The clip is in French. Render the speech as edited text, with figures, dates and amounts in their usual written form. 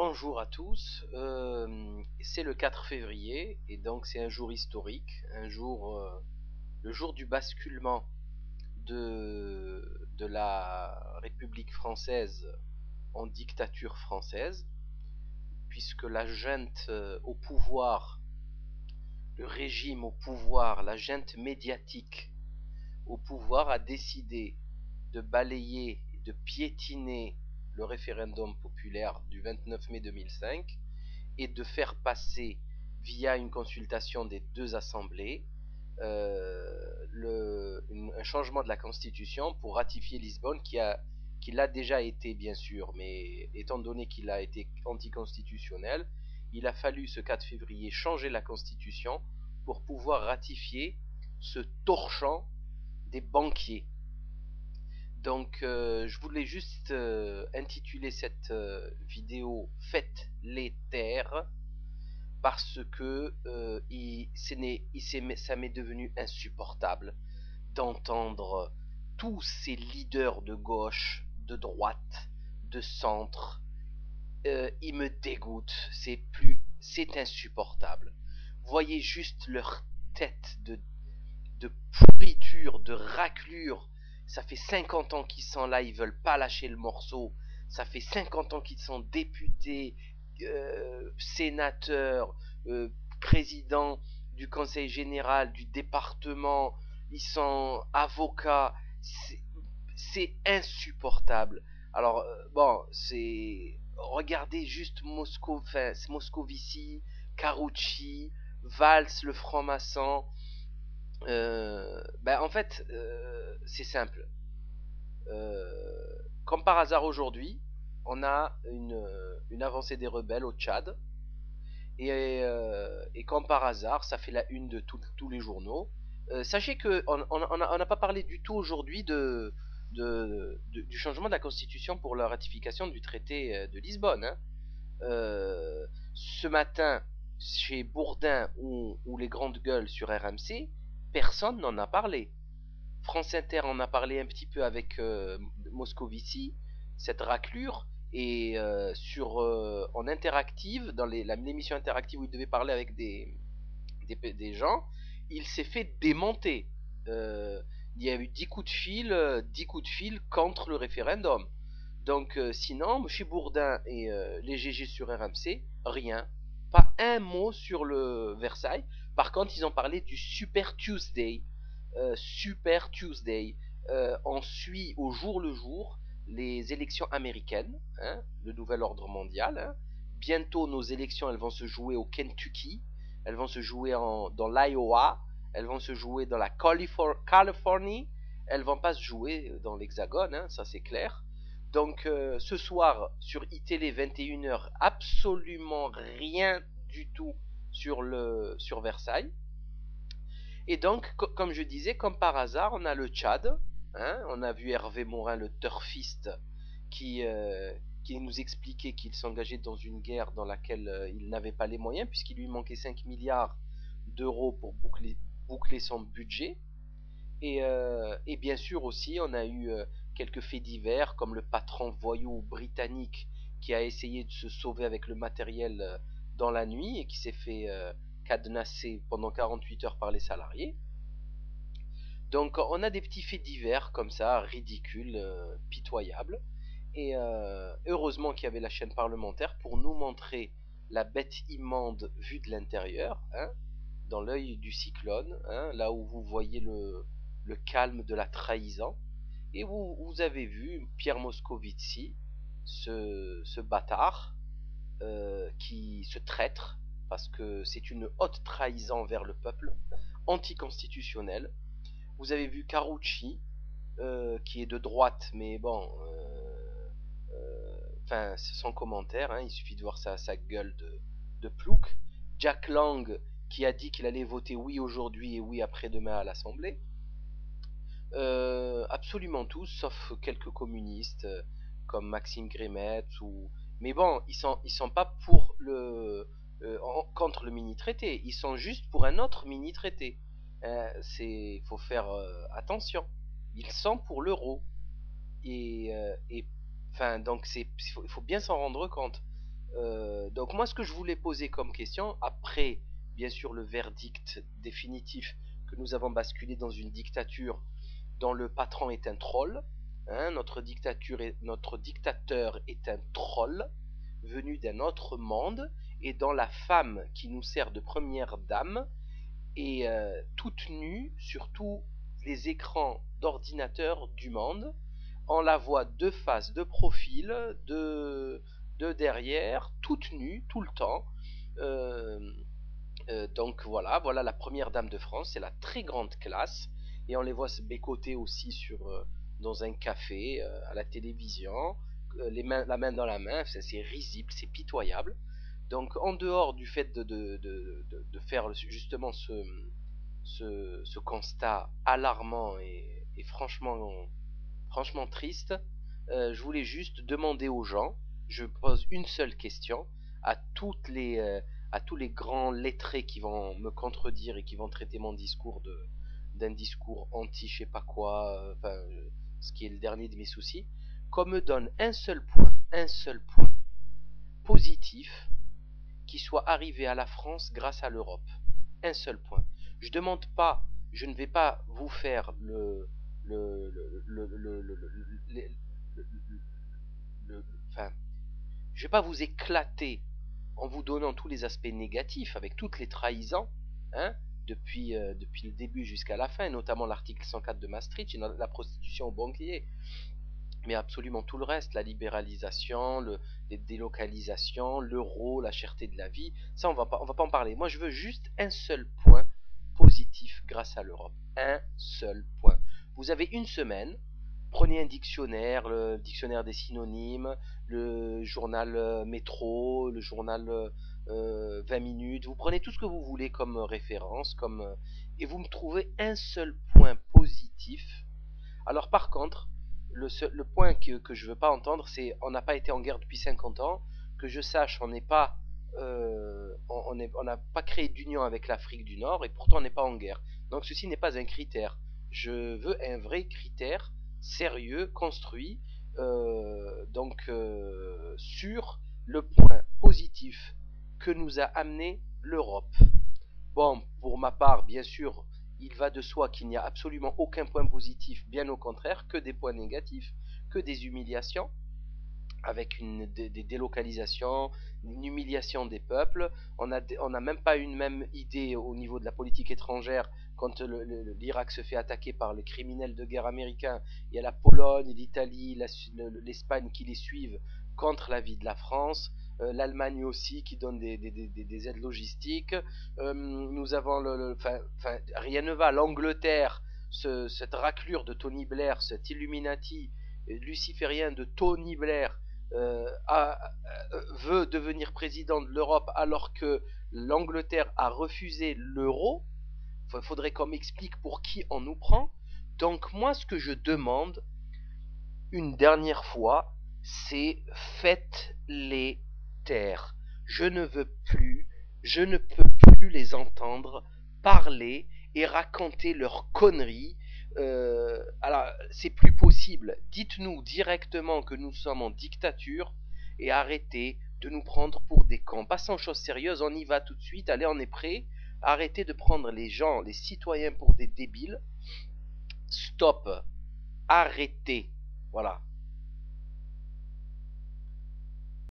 bonjour à tous, c'est le 4 février et donc c'est un jour historique, le jour du basculement de la République française en dictature française, puisque la junte au pouvoir, le régime au pouvoir, la junte médiatique au pouvoir a décidé de balayer, de piétiner le référendum populaire du 29 mai 2005 et de faire passer via une consultation des deux assemblées un changement de la constitution pour ratifier Lisbonne qui l'a déjà été bien sûr, mais étant donné qu'il a été anticonstitutionnel, il a fallu ce 4 février changer la constitution pour pouvoir ratifier ce torchon des banquiers. Donc je voulais juste intituler cette vidéo Faites les taire parce que ça m'est devenu insupportable d'entendre tous ces leaders de gauche, de droite, de centre. Ils me dégoûtent, c'est insupportable. Voyez juste leur tête de pourriture, de raclure. Ça fait 50 ans qu'ils sont là, ils veulent pas lâcher le morceau. Ça fait 50 ans qu'ils sont députés, sénateurs, présidents du conseil général, du département, ils sont avocats. C'est insupportable. Alors, bon, regardez juste Moscovici, Carucci, Valls, le franc-maçon. En fait, c'est simple. Comme par hasard aujourd'hui, on a une avancée des rebelles au Tchad. Et comme par hasard, ça fait la une de tous les journaux. Sachez qu'on n'a pas parlé du tout aujourd'hui du changement de la Constitution pour la ratification du traité de Lisbonne. Hein. Ce matin, chez Bourdin ou les grandes gueules sur RMC, personne n'en a parlé. France Inter en a parlé un petit peu avec Moscovici, cette raclure, et en interactive, dans l'émission interactive où il devait parler avec des gens, il s'est fait démonter. Il y a eu 10 coups de fil contre le référendum. Donc sinon, chez Bourdin et les GG sur RMC, rien. Pas un mot sur le Versailles. Par contre, ils ont parlé du Super Tuesday. Super Tuesday. On suit au jour le jour les élections américaines, hein, le nouvel ordre mondial. Hein. Bientôt, nos élections, elles vont se jouer au Kentucky, elles vont se jouer dans l'Iowa, elles vont se jouer dans la Californie, elles vont pas se jouer dans l'Hexagone, hein, ça c'est clair. Donc ce soir sur iTélé 21h, absolument rien du tout sur Versailles. Et donc, comme je disais, comme par hasard, on a le Tchad. Hein, on a vu Hervé Morin, le turfiste, qui, euh, qui nous expliquait qu'il s'engageait dans une guerre dans laquelle il n'avait pas les moyens, puisqu'il lui manquait 5 milliards d'euros pour boucler son budget. Et bien sûr aussi, on a eu quelques faits divers, comme le patron voyou britannique qui a essayé de se sauver avec le matériel dans la nuit et qui s'est fait cadenasser pendant 48 heures par les salariés. Donc on a des petits faits divers comme ça, ridicules, pitoyables. Et heureusement qu'il y avait la chaîne parlementaire pour nous montrer la bête immonde vue de l'intérieur, hein, dans l'œil du cyclone, hein, là où vous voyez le calme de la trahison. Et vous avez vu Pierre Moscovici, ce bâtard, ce traître, parce que c'est une haute trahison vers le peuple, anticonstitutionnelle. Vous avez vu Carucci, qui est de droite, mais bon, enfin, c'est sans commentaire, hein, il suffit de voir sa gueule de plouc. Jack Lang, qui a dit qu'il allait voter oui aujourd'hui et oui après-demain à l'Assemblée. Absolument tous, sauf quelques communistes, comme Maxime Grémet, mais bon, ils sont pas pour contre le mini-traité, ils sont juste pour un autre mini-traité. Faut faire attention. Ils sont pour l'euro. Et enfin, donc il faut bien s'en rendre compte. Donc moi, ce que je voulais poser comme question, après, bien sûr, le verdict définitif que nous avons basculé dans une dictature dont le patron est un troll, hein, notre dictateur est un troll venu d'un autre monde, et dont la femme qui nous sert de première dame est toute nue sur tous les écrans d'ordinateur du monde. On la voit de face, de profil, de derrière, toute nue, tout le temps. Euh, donc voilà la première dame de France, c'est la très grande classe, et on les voit se bécoter aussi dans un café, à la télévision, la main dans la main, c'est risible, c'est pitoyable. Donc en dehors du fait de faire justement ce constat alarmant et franchement triste, je voulais juste demander aux gens, je pose une seule question à à tous les grands lettrés qui vont me contredire et qui vont traiter mon discours d'un discours anti je sais pas quoi, ce qui est le dernier de mes soucis, qu'on me donne un seul point positif qui soit arrivé à la France grâce à l'Europe. Un seul point. Je demande pas, je ne vais pas vous faire enfin, je vais pas vous éclater en vous donnant tous les aspects négatifs avec toutes les trahisons, hein, depuis le début jusqu'à la fin, notamment l'article 104 de Maastricht, la prostitution aux banquiers, mais absolument tout le reste, la libéralisation, les délocalisations, l'euro, la cherté de la vie, ça on va pas en parler. Moi je veux juste un seul point positif grâce à l'Europe. Un seul point. Vous avez une semaine, prenez un dictionnaire, le dictionnaire des synonymes, le journal Métro, le journal 20 minutes, vous prenez tout ce que vous voulez comme référence, et vous me trouvez un seul point positif. Alors par contre, le point que je veux pas entendre, c'est on n'a pas été en guerre depuis 50 ans, que je sache, on n'a pas créé d'union avec l'Afrique du Nord, et pourtant on n'est pas en guerre. Donc ceci n'est pas un critère. Je veux un vrai critère sérieux, construit, sur le point positif que nous a amené l'Europe. Bon, pour ma part, bien sûr, il va de soi qu'il n'y a absolument aucun point positif, bien au contraire, que des points négatifs, que des humiliations, avec des délocalisations, une humiliation des peuples. On n'a même pas une même idée au niveau de la politique étrangère quand l'Irak se fait attaquer par les criminels de guerre américains. Il y a la Pologne, l'Italie, l'Espagne qui les suivent contre l'avis de la France. L'Allemagne aussi qui donne des aides logistiques. Nous avons rien ne va. L'Angleterre, cette raclure de Tony Blair, cet Illuminati luciférien de Tony Blair, veut devenir président de l'Europe alors que l'Angleterre a refusé l'euro. Il faudrait qu'on m'explique pour qui on nous prend. Donc moi, ce que je demande une dernière fois, c'est faites-les taire. Je ne peux plus les entendre parler et raconter leurs conneries. Alors, c'est plus possible. Dites-nous directement que nous sommes en dictature et arrêtez de nous prendre pour des cons. Passons aux choses sérieuses, on y va tout de suite. Allez, on est prêt. Arrêtez de prendre les gens, les citoyens pour des débiles. Stop. Arrêtez. Voilà.